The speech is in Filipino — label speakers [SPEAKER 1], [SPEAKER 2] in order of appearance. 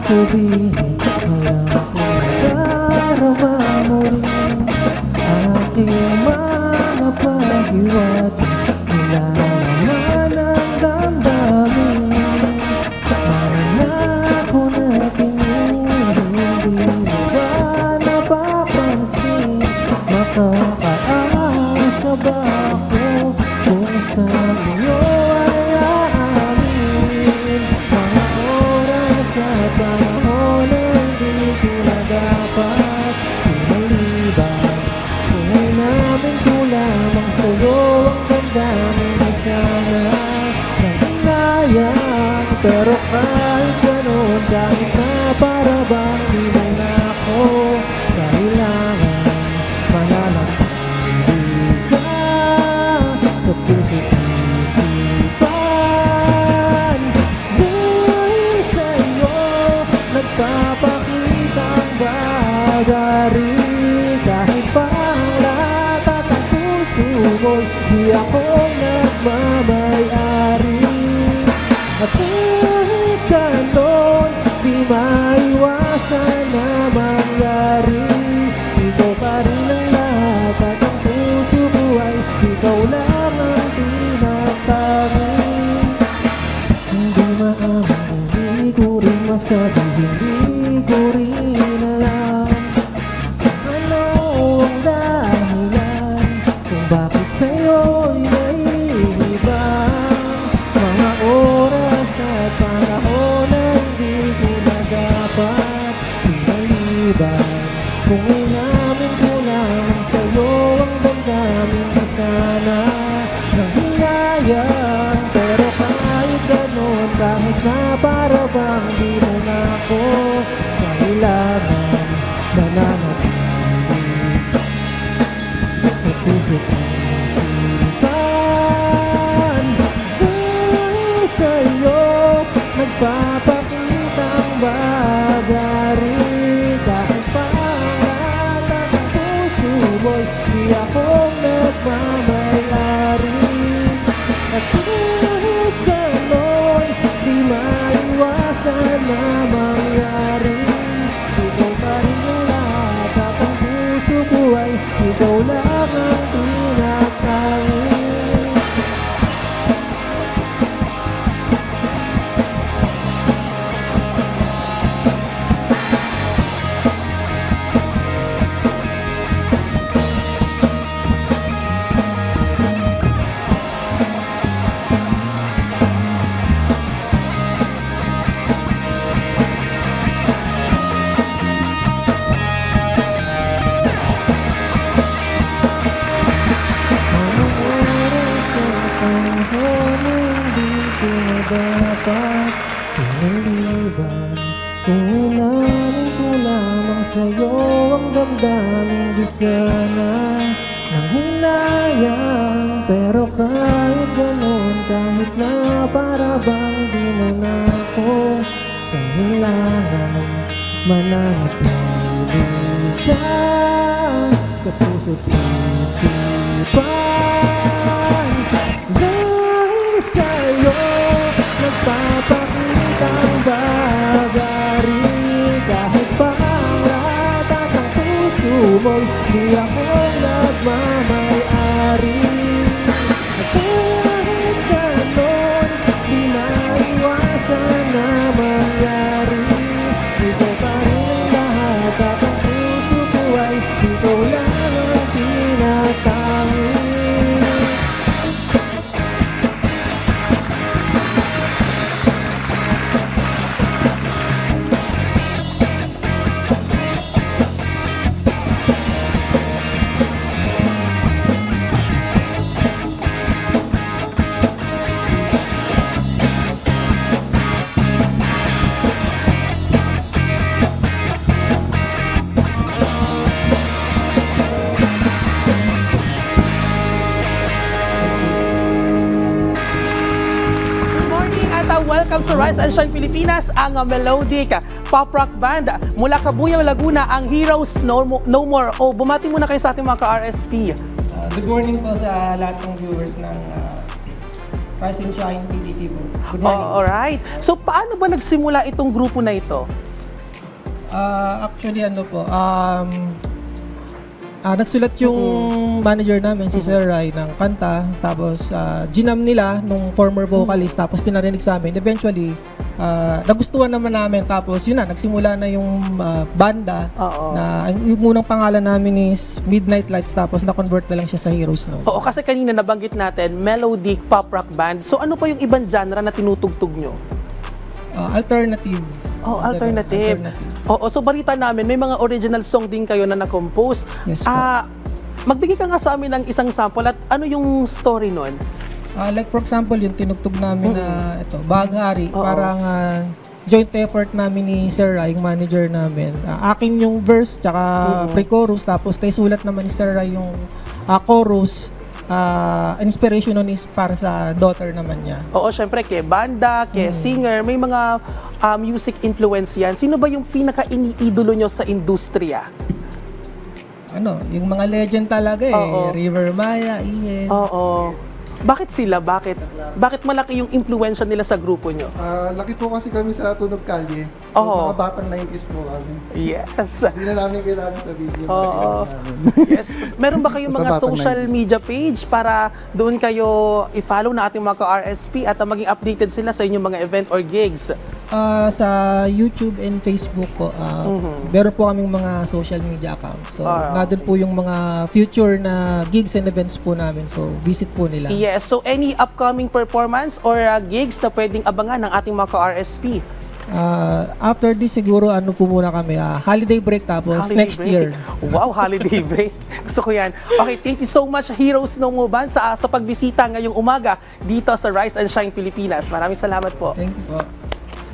[SPEAKER 1] sabihin, alam ko nadarama mo rin aking mga pahiwatig. Nilalaman ang damdamin, mga ako na tingin, hindi mo ba napapansin? Makakaasa ba ako kung sa iyo ay aamin? Mga oras at panahon na hindi ko na dapat pinaliban. Kung namin ko lamang sa'yo ang damdamin na sana nangyayang. Pero kahit gano'n, kahit na para bang di mo na ako kailangan, mananatili ka sa puso't isipan. Dahil sa'yo nagpapakita ang bagari, kahit pa ang lahat at ang puso mo'y di ako nagmamayari. At kahit gano'n, di maiwasan na mangyari. Ikaw pa rin ang lahat at ang puso ko ay ikaw lang ang tinatangi. Hindi maamang, hindi ko rin masabi, hindi ko rin alam ano ang dahilan kung bakit sa'yo'y naiibang. Mga oras at panahon na hindi ko na dapat pinaliban. Kung inamin ko lang sa'yo ang damdamin ko sana nangyayang. Pero kahit gano'n, kahit na para bang di mo na ako kailangan, mananatili sa puso't isipan. Dahil sa'yo nagpapakita ang bagari, kahit pa ang lahat at ang puso mo'y di ako nagmamayari. At kahit gano'n, di maiwasan na mangyari. Ikaw pa rin ang lahat at ang puso ko ay ikaw lang ang tinatangi. Dapat pinaliban. Kung inamin ko lamang sa'yo ang damdamin, di sana nang hinayang. Pero kahit gano'n, kahit na para bang di mo na ako kailangan, mananatili ka sa puso't isipan. Dahil sa'yo nagpapakita ang bagari, kahit pa ang lahat at ang puso mo'y di ako nagmamayari. At kahit gano'n, di maiwasan na mangyari. Ikaw pa rin ang lahat at ang puso ko ay ikaw lang ang tinatangi.
[SPEAKER 2] Welcome sa Rise and Shine Pilipinas, ang melodic pop rock band mula Cabuyao, Laguna, ang Heroes No More. O, bumati muna kayo sa ating mga ka-RSP.
[SPEAKER 3] Good morning po sa lahat ng viewers ng Rise and Shine PTT po. Good morning.
[SPEAKER 2] Alright. So, paano ba nagsimula itong grupo na ito?
[SPEAKER 3] Actually, ano po, nagsulat yung manager namin, si Sir Rai, ng kanta. Tapos, ginam nila nung former vocalist. Tapos, pinarinig sa amin. Eventually, nagustuhan naman namin. Tapos, yun na, nagsimula na yung banda.
[SPEAKER 2] Oo.
[SPEAKER 3] Na, yung unang pangalan namin is Midnight Lights. Tapos, na-convert na lang siya sa Heroes No.
[SPEAKER 2] Oo, kasi kanina nabanggit natin, melodic pop rock band. So ano pa yung ibang genre na tinutugtog nyo?
[SPEAKER 3] Alternative.
[SPEAKER 2] Oh, alternative. Oo, so balita namin, may mga original song din kayo na na-compose.
[SPEAKER 3] Yes po.
[SPEAKER 2] Magbigay ka nga sa amin ng isang sample at ano yung story nun?
[SPEAKER 3] Like for example, yung tinugtog namin na ito, Baghari,
[SPEAKER 2] Oo.
[SPEAKER 3] parang joint effort namin ni Sir Rai, yung manager namin. Akin yung verse, tsaka pre-chorus, tapos sulat naman ni Sir Rai yung chorus. Inspiration nun is para sa daughter naman niya.
[SPEAKER 2] Oo, syempre, kay banda, kay singer, may mga music influence yan. Sino ba yung pinaka-iniidolo nyo sa industriya?
[SPEAKER 3] Yung mga legend talaga eh.
[SPEAKER 2] Oo.
[SPEAKER 3] River Maya, Ian.
[SPEAKER 2] Oo. Bakit sila? Bakit malaki yung influensya nila sa grupo nyo?
[SPEAKER 4] Laki po kasi kami sa Tunog Kalye. So,
[SPEAKER 2] Oo.
[SPEAKER 4] mga batang 90s po kami.
[SPEAKER 2] Yes.
[SPEAKER 4] Hindi na namin kailangan sabihin yung
[SPEAKER 2] Oo.
[SPEAKER 4] background namin.
[SPEAKER 2] Yes. Meron ba kayong
[SPEAKER 4] Basta
[SPEAKER 2] mga
[SPEAKER 4] batang
[SPEAKER 2] social
[SPEAKER 4] 90s.
[SPEAKER 2] media page para doon kayo i-follow na ating mga ka-RSP at maging updated sila sa inyong mga event or gigs?
[SPEAKER 3] Sa YouTube and Facebook po, meron po kaming mga social media accounts. So, nandun po yung mga future na gigs and events po namin. So, visit po nila.
[SPEAKER 2] Yes. So, any upcoming performance or gigs na pwedeng abangan ng ating mga ka-RSP?
[SPEAKER 3] After this, siguro po muna kami, holiday break tapos
[SPEAKER 2] Holiday
[SPEAKER 3] next
[SPEAKER 2] break.
[SPEAKER 3] year.
[SPEAKER 2] Wow, holiday break. Gusto ko yan. Okay, thank you so much, Heroes No More Band, sa pagbisita ngayong umaga dito sa Rise and Shine Pilipinas. Maraming salamat po.
[SPEAKER 3] Thank you po.